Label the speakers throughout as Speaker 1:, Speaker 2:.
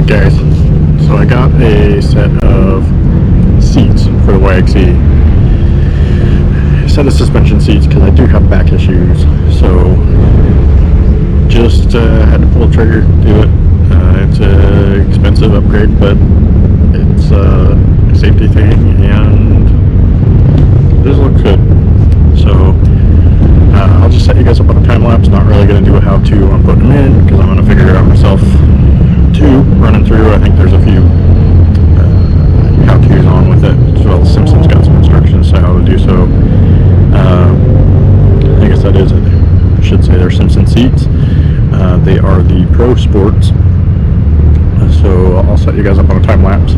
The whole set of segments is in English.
Speaker 1: Alright guys, so I got a set of seats for the YXZ. A set of suspension seats because I do have back issues, so just had to pull the trigger, do it. It's an expensive upgrade, but it's a safety thing and it just looks good. So I'll just set you guys up on a time lapse. Not really going to do a how-to on putting them in because I'm going to figure it out myself too. Running through, I think there's a few how-tos on with it, as well as Simpson's got some instructions on how to do so. I guess that is it. I should say they're Simpson seats. They are the Pro Sports. So I'll set you guys up on a time lapse,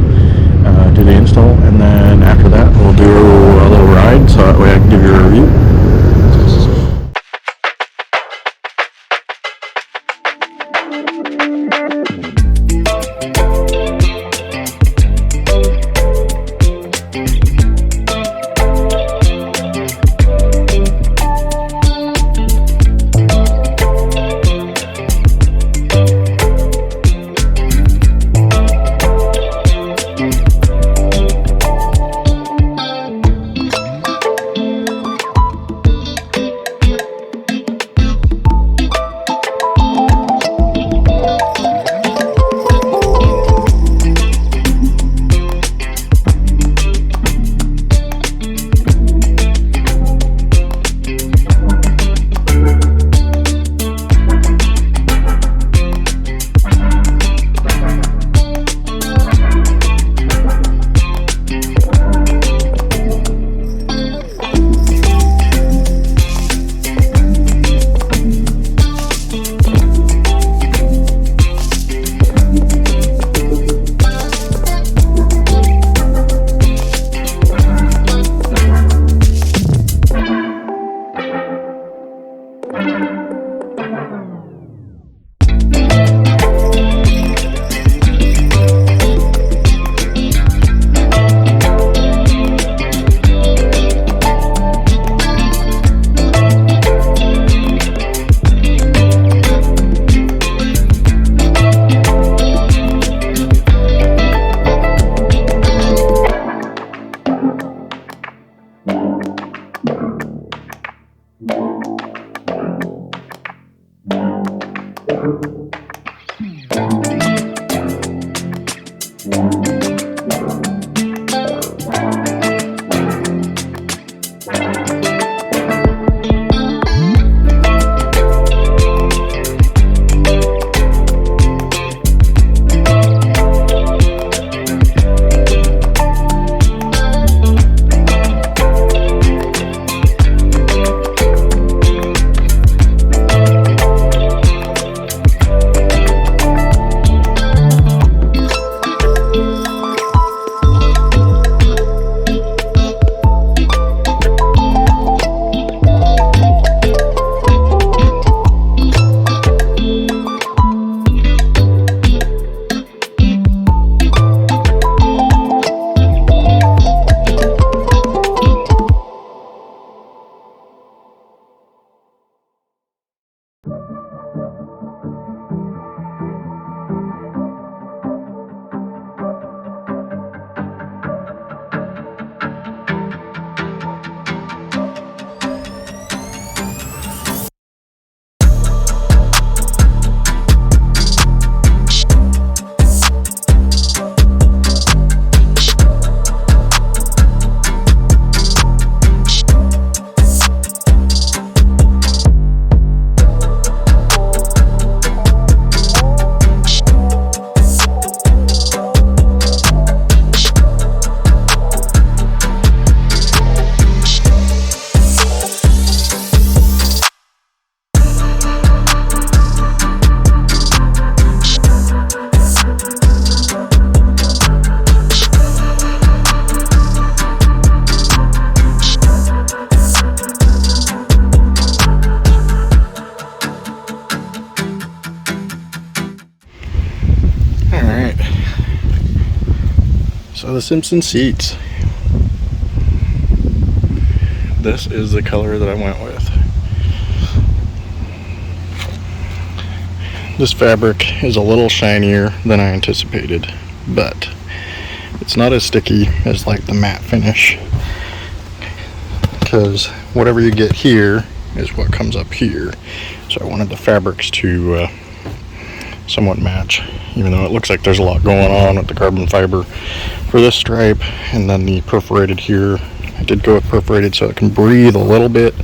Speaker 1: do the install, and then after that we'll do a little ride so that way I can give you a review. So the Simpson seats. This is the color that I went with. this fabric is a little shinier than I anticipated, but it's not as sticky as like the matte finish, because whatever you get here is what comes up here. So I wanted the fabrics to somewhat match, even though it looks like there's a lot going on with the carbon fiber for this stripe. And then the perforated here, I did go with perforated so it can breathe a little bit,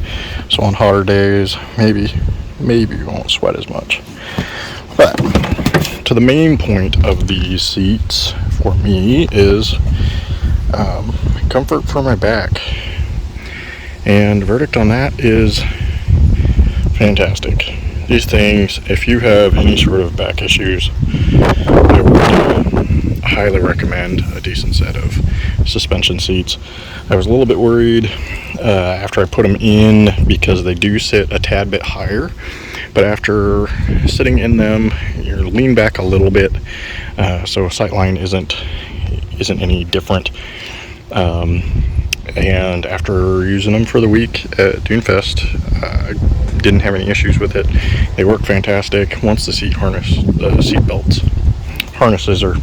Speaker 1: so on hotter days maybe you won't sweat as much. But to the main point of these seats for me is comfort for my back, and the verdict on that is fantastic. These things, if you have any sort of back issues, I would highly recommend a decent set of suspension seats. I was a little bit worried after I put them in, because they do sit a tad bit higher, but after sitting in them, you're lean back a little bit, so sightline isn't any different. And after using them for the week at Dunefest, I didn't have any issues with it. They work fantastic. Once the seat harnesses are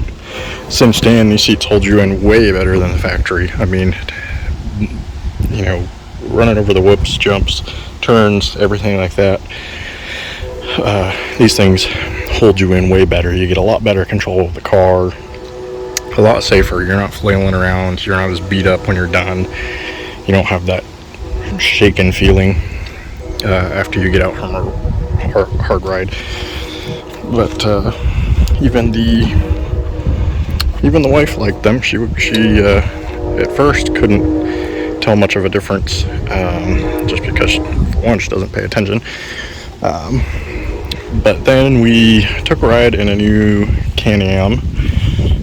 Speaker 1: cinched in, these seats hold you in way better than the factory. I mean, you know, running over the whoops, jumps, turns, everything like that. These things hold you in way better. You get a lot better control of the car, a lot safer. You're not flailing around. You're not as beat up when you're done. You don't have that shaken feeling after you get out from a hard ride. But even the wife liked them. She at first couldn't tell much of a difference, just because for one, she doesn't pay attention. But then we took a ride in a new Can-Am,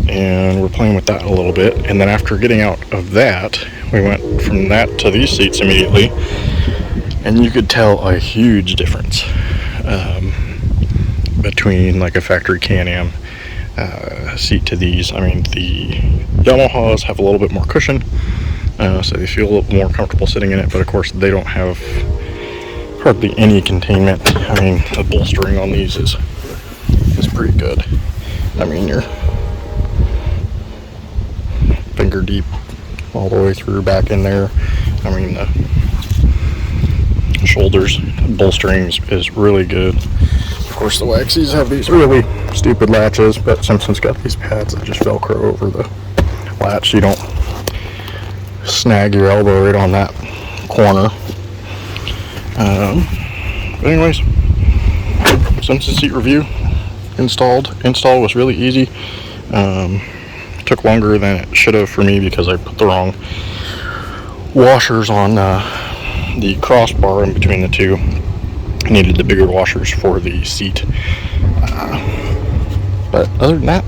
Speaker 1: and we're playing with that a little bit. And then after getting out of that, we went from that to these seats immediately, and you could tell a huge difference between like a factory Can-Am seat to these. I mean, the Yamahas have a little bit more cushion, so they feel a little more comfortable sitting in it, but of course they don't have hardly any containment. I mean, the bolstering on these is pretty good. I mean, you're finger deep all the way through back in there. I mean, the shoulders bolstering is really good. Of course, the YXZs have these really stupid latches, but Simpson's got these pads that just velcro over the latch so you don't snag your elbow right on that corner. But anyways, Simpson seat review. Install was really easy. Took longer than it should have for me because I put the wrong washers on the crossbar in between the two. I needed the bigger washers for the seat. But other than that,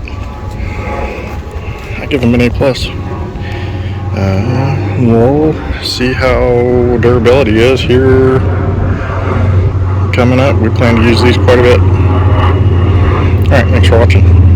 Speaker 1: I give them an A+. We'll see how durability is here coming up. We plan to use these quite a bit. Alright, thanks for watching.